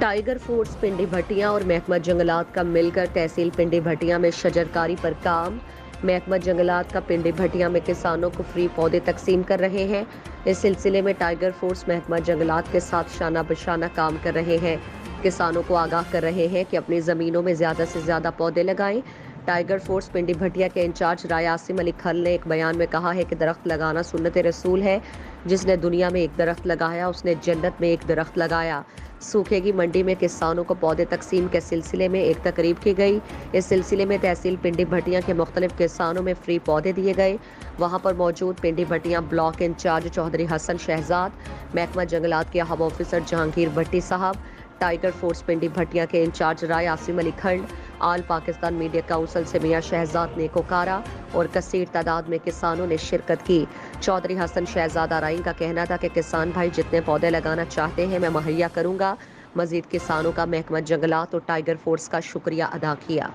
Tiger force पिंडी भटिया और महकमा जंगलात का मिलकर तहसील पिंडी भटिया में शजरकारी पर काम। महकमा जंगलात का पिंडी भटिया में किसानों को फ्री पौधे तकसीम कर रहे हैं। इस सिलसिले में टाइगर फोर्स महकमा जंगलात के साथ शाना बशाना काम कर रहे हैं। किसानों को आगाह कर रहे हैं कि अपनी ज़मीनों में ज़्यादा से ज़्यादा पौधे लगाएं। टाइगर फोर्स पिंडी भटिया के इंचार्ज रायासिम अली खल ने एक बयान में कहा है कि दरख्त लगाना सुन्नत रसूल है। जिसने दुनिया में एक दरख्त लगाया उसने जन्नत में एक दरख्त लगाया। सूखे की मंडी में किसानों को पौधे तकसीम के सिलसिले में एक तकरीब की गई। इस सिलसिले में तहसील पिंडी भटिया के मुख्तलिफ किसानों में फ्री पौधे दिए गए। वहां पर मौजूद पिंडी भटिया ब्लॉक इंचार्ज चौधरी हसन शहजाद, महकमा जंगलात के अहम ऑफिसर जहांगीर भट्टी साहब, टाइगर फोर्स पिंडी भटिया के इंचार्ज रायासिम अली खंड, आल पाकिस्तान मीडिया काउंसिल से मियां शहजाद नेकोकारा और कसीर तादाद में किसानों ने शिरकत की। चौधरी हसन शहजाद आराइन का कहना था कि किसान भाई जितने पौधे लगाना चाहते हैं मैं मुहैया करूंगा। मजीद किसानों का महकमा जंगलात और टाइगर फोर्स का शुक्रिया अदा किया।